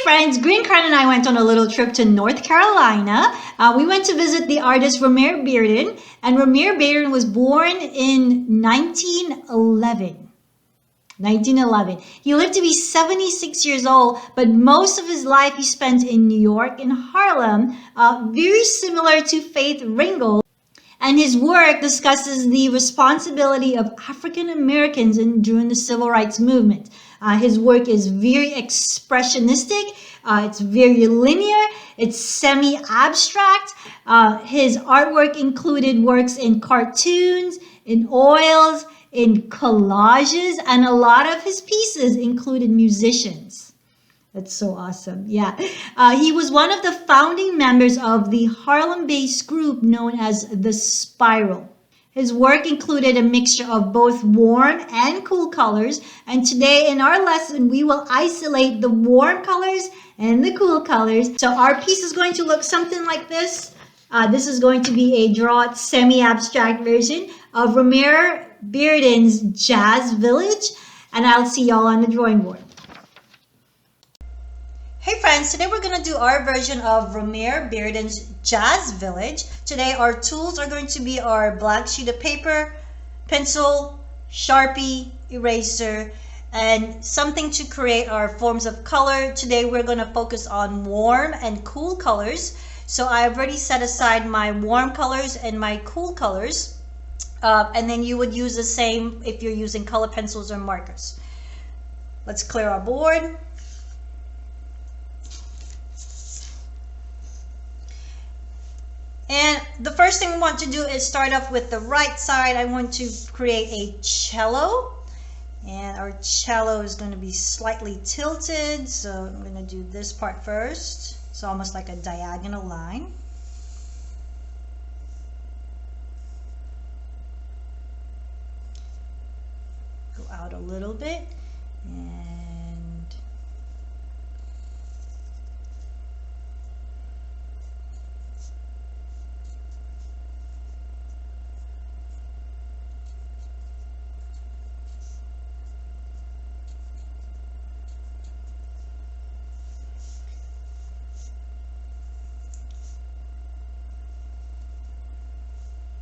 Friends, Green Card and I went on a little trip to North Carolina. We went to visit the artist Romare Bearden, and Romare Bearden was born in 1911. 1911. He lived to be 76 years old, but most of his life he spent in New York, in Harlem, very similar to Faith Ringgold. And his work discusses the responsibility of African Americans during the Civil Rights Movement. His work is very expressionistic, it's very linear, it's semi-abstract. His artwork included works in cartoons, in oils, in collages, and a lot of his pieces included musicians. That's so awesome. Yeah. He was one of the founding members of the Harlem-based group known as the Spiral. His work included a mixture of both warm and cool colors. And today in our lesson, we will isolate the warm colors and the cool colors. So our piece is going to look something like this. This is going to be a drawn semi-abstract version of Romare Bearden's Jazz Village. And I'll see y'all on the drawing board. Hey friends, today we're going to do our version of Romare Bearden's Jazz Village. Today our tools are going to be our blank sheet of paper, pencil, Sharpie, eraser, and something to create our forms of color. Today we're going to focus on warm and cool colors. So I've already set aside my warm colors and my cool colors. And then you would use the same if you're using color pencils or markers. Let's clear our board. And the first thing we want to do is start off with the right side. I want to create a cello. And our cello is going to be slightly tilted. So I'm going to do this part first. It's almost like a diagonal line. Go out a little bit.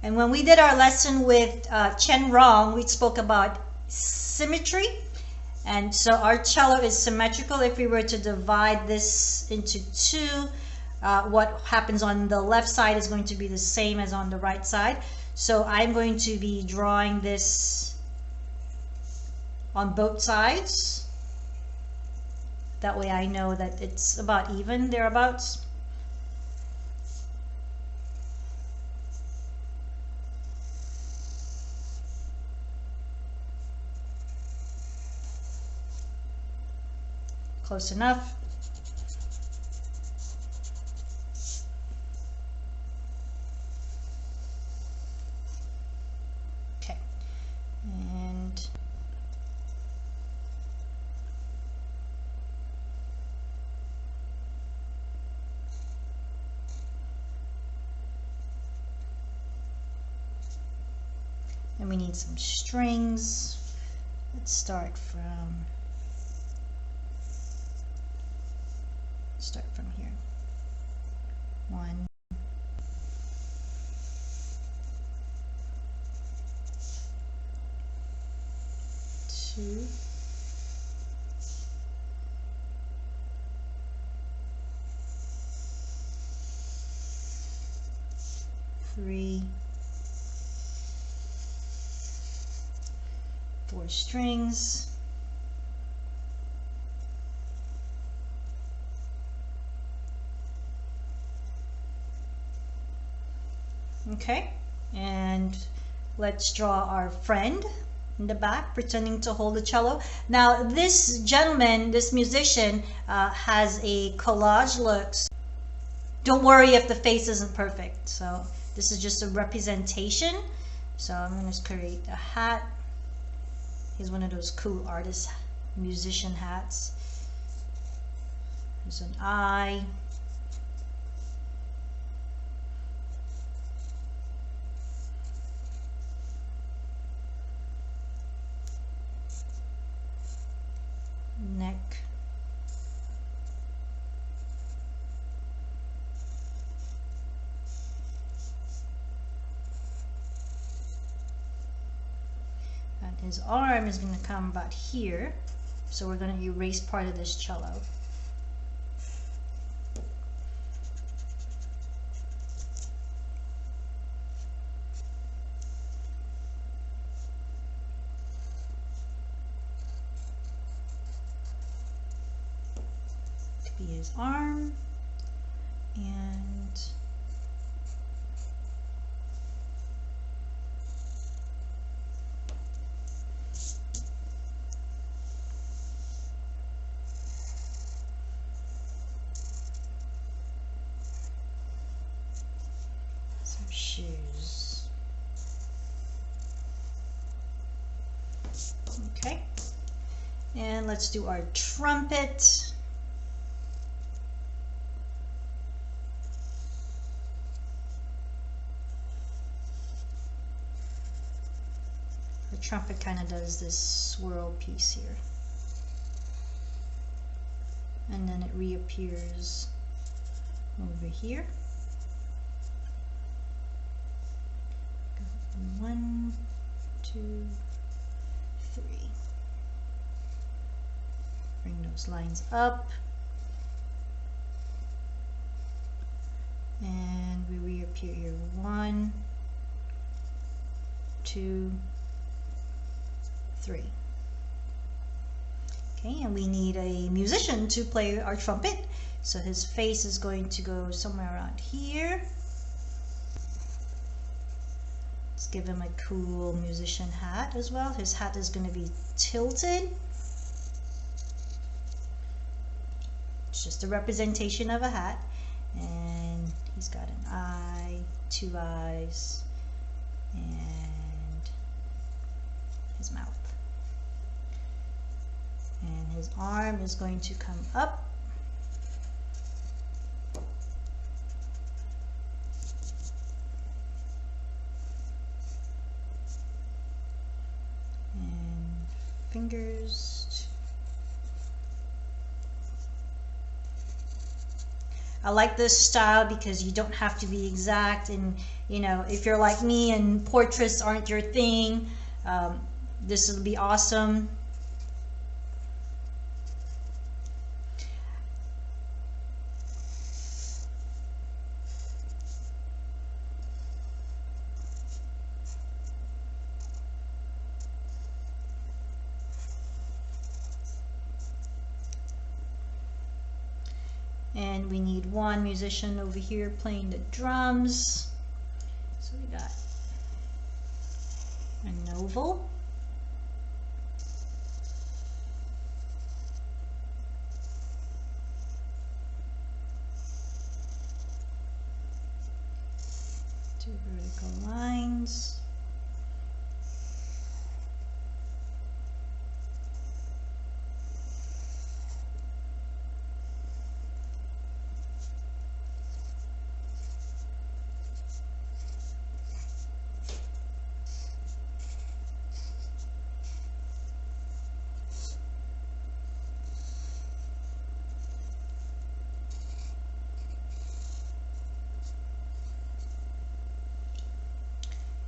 And when we did our lesson with Chen Rong, we spoke about symmetry. And so our cello is symmetrical. If we were to divide this into two, what happens on the left side is going to be the same as on the right side. So I'm going to be drawing this on both sides. That way I know that it's about even, thereabouts. Close enough. Okay. And then we need some strings. Let's start from here. 1, 2, 3, 4 strings. Okay, and let's draw our friend in the back pretending to hold the cello. Now this gentleman, this musician, has a collage look. Don't worry if the face isn't perfect. So this is just a representation. So I'm going to create a hat. He's one of those cool artist musician hats. There's an eye. Neck. his arm is going to come about here. So we're going to erase part of this cello. Be his arm, and some shoes. Okay, and let's do our trumpet. The trumpet kind of does this swirl piece here. And then it reappears over here. Go 1, 2, 3. Bring those lines up. And we reappear here. 1, 2, 3. Okay, and we need a musician to play our trumpet. So his face is going to go somewhere around here. Let's give him a cool musician hat as well. His hat is going to be tilted. It's just a representation of a hat. And he's got an eye, 2 eyes, and his mouth. And his arm is going to come up. And fingers. I like this style because you don't have to be exact, and you know, if you're like me and portraits aren't your thing, this will be awesome. And we need one musician over here playing the drums. So we got an oval. Two vertical lines.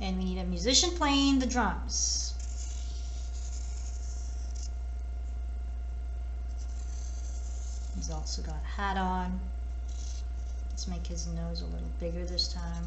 And we need a musician playing the drums. He's also got a hat on. Let's make his nose a little bigger this time.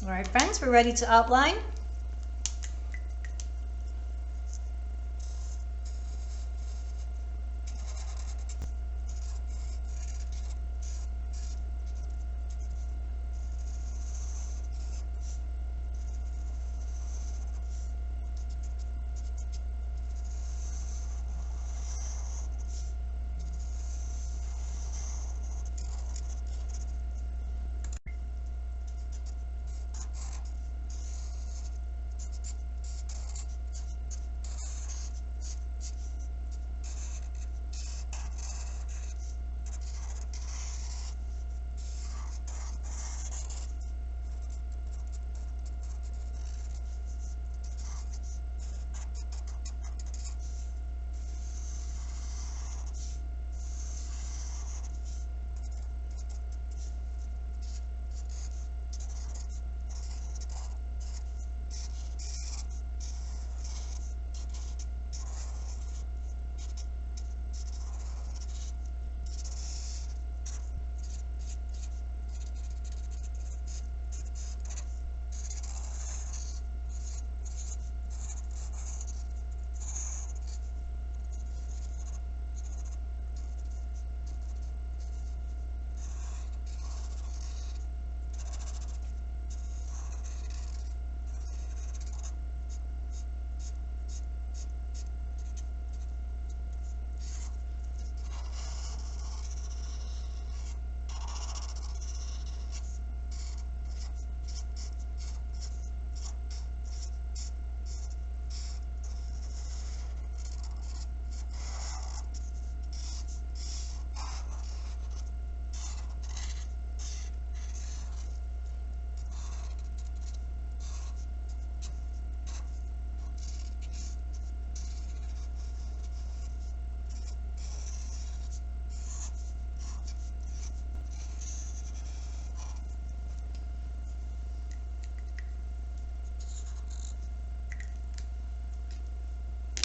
All right, friends, we're ready to outline.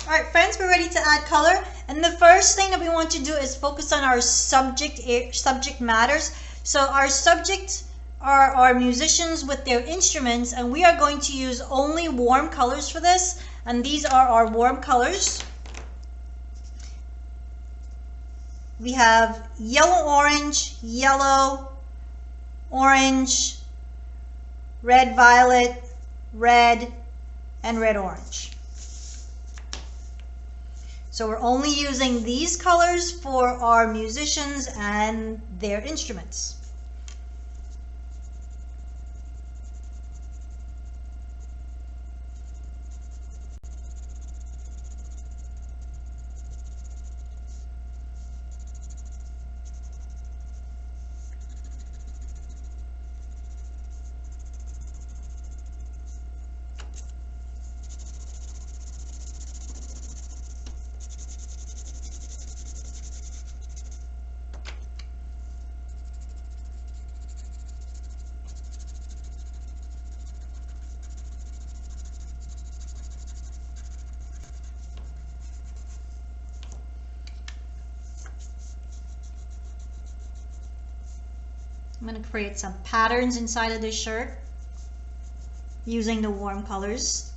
All right, friends, we're ready to add color. And the first thing that we want to do is focus on our subject matters. So our subject are our musicians with their instruments, and we are going to use only warm colors for this. And these are our warm colors. We have yellow-orange, yellow, orange, red-violet, red, and red-orange. So we're only using these colors for our musicians and their instruments. I'm going to create some patterns inside of this shirt using the warm colors.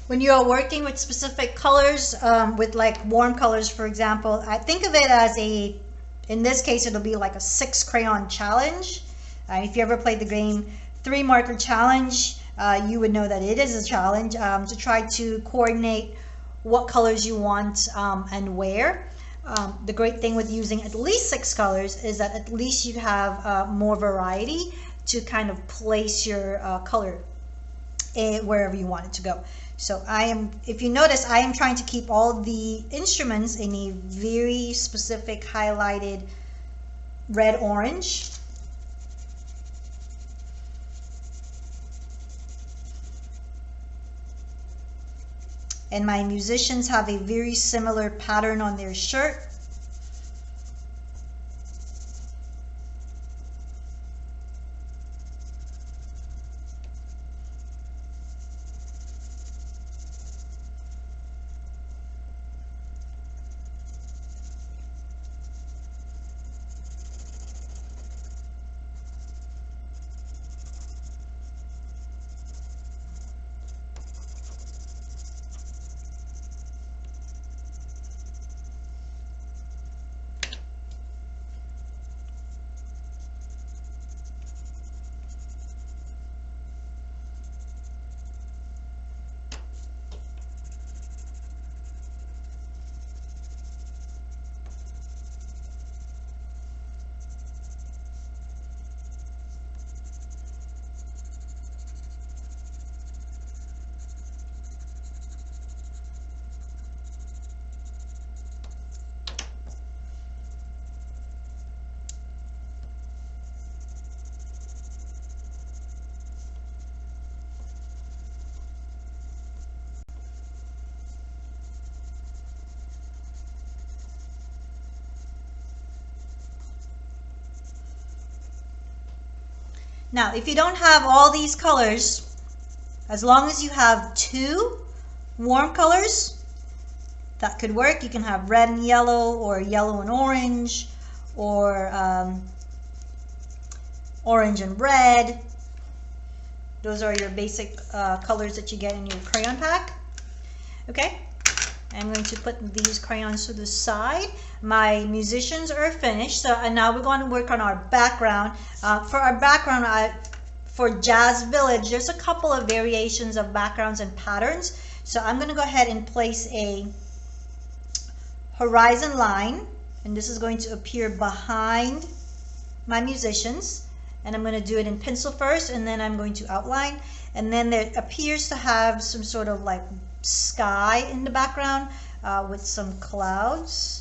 When you are working with specific colors, with like warm colors, for example, I think of it as in this case, it'll be like a 6 crayon challenge. If you ever played the game 3 marker challenge, you would know that it is a challenge to try to coordinate what colors you want and where. The great thing with using at least 6 colors is that at least you have more variety to kind of place your color wherever you want it to go. So if you notice, I am trying to keep all the instruments in a very specific highlighted red-orange. And my musicians have a very similar pattern on their shirt. Now, if you don't have all these colors, as long as you have two warm colors, that could work. You can have red and yellow, or yellow and orange, or orange and red. Those are your basic colors that you get in your crayon pack. Okay, I'm going to put these crayons to the side. My musicians are finished, so and now we're going to work on our background. For our background, for Jazz Village, there's a couple of variations of backgrounds and patterns. So I'm going to go ahead and place a horizon line, and this is going to appear behind my musicians. And I'm going to do it in pencil first, and then I'm going to outline. And then there appears to have some sort of like sky in the background with some clouds.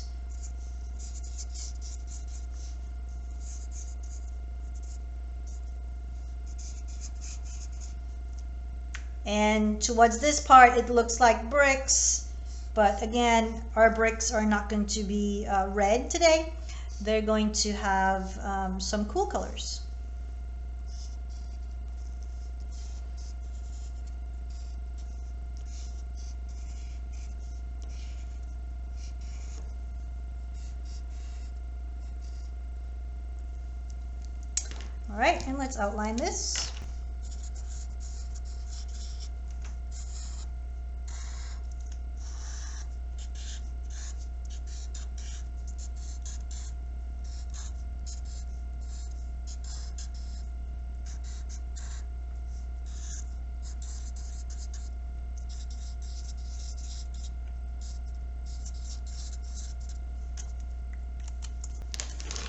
And towards this part, it looks like bricks. But again, our bricks are not going to be red today. They're going to have some cool colors. All right, and let's outline this.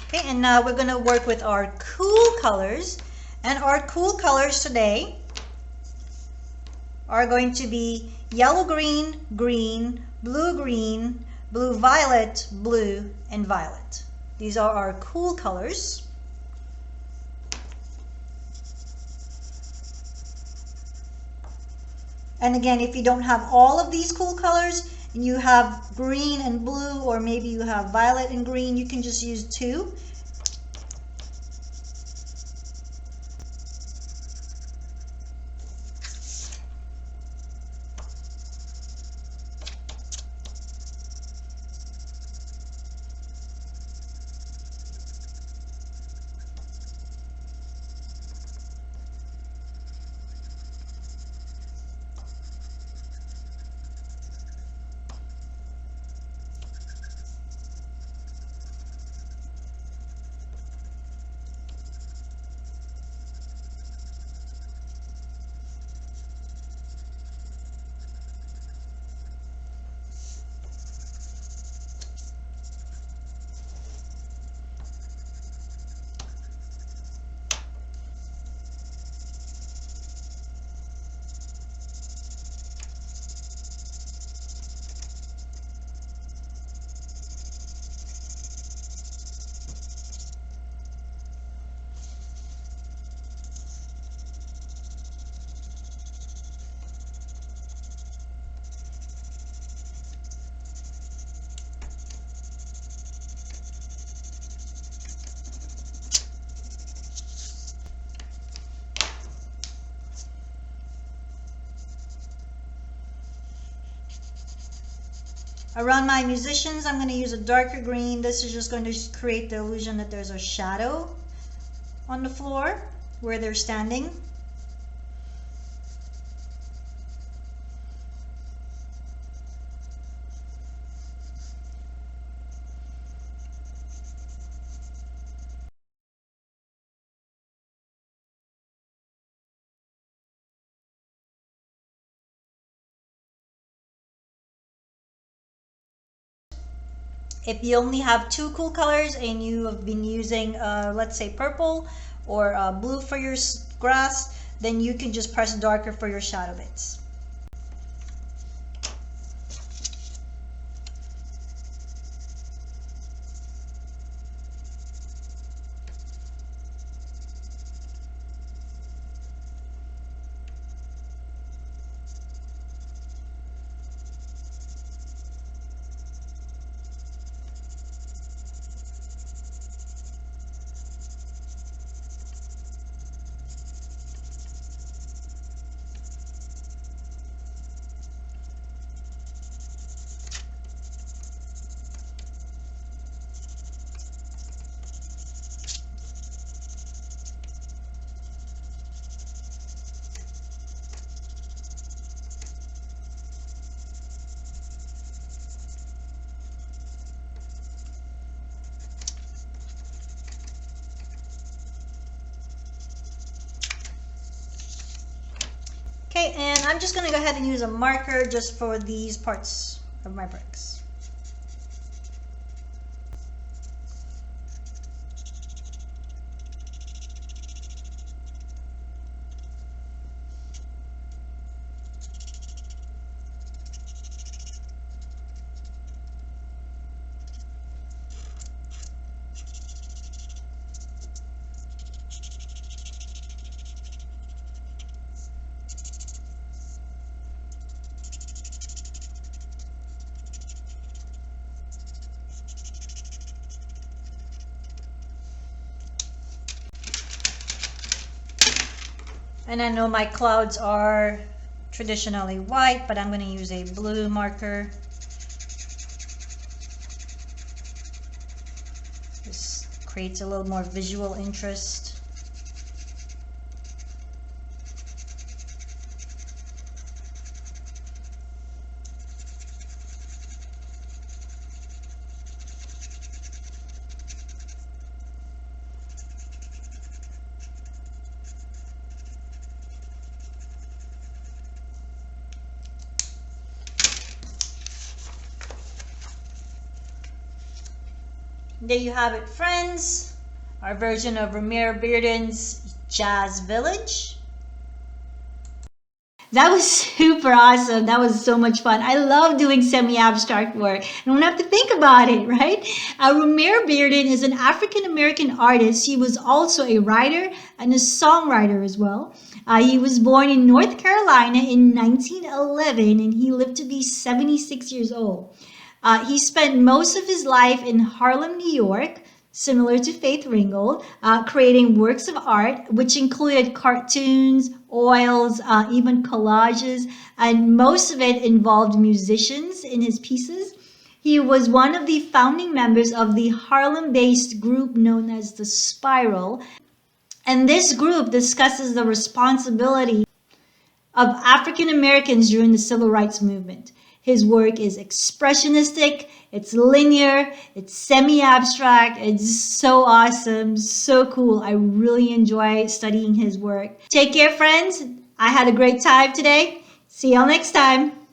Okay, and now we're going to work with our cool colors. And our cool colors today are going to be yellow, green, green, blue, violet, blue, and violet. These are our cool colors. And again, if you don't have all of these cool colors, and you have green and blue, or maybe you have violet and green, you can just use two. Around my musicians, I'm going to use a darker green. This is just going to create the illusion that there's a shadow on the floor where they're standing. If you only have two cool colors and you have been using, let's say purple or blue for your grass, then you can just press darker for your shadow bits. I'm just going to go ahead and use a marker just for these parts of my bricks. And I know my clouds are traditionally white, but I'm going to use a blue marker. This creates a little more visual interest. There you have it, friends. Our version of Romare Bearden's Jazz Village. That was super awesome. That was so much fun. I love doing semi-abstract work. I don't have to think about it, right? Romare Bearden is an African-American artist. He was also a writer and a songwriter as well. He was born in North Carolina in 1911, and he lived to be 76 years old. He spent most of his life in Harlem, New York, similar to Faith Ringgold, creating works of art, which included cartoons, oils, even collages, and most of it involved musicians in his pieces. He was one of the founding members of the Harlem-based group known as the Spiral, and this group discusses the responsibility of African Americans during the Civil Rights Movement. His work is expressionistic, it's linear, it's semi-abstract, it's so awesome, so cool. I really enjoy studying his work. Take care, friends. I had a great time today. See y'all next time.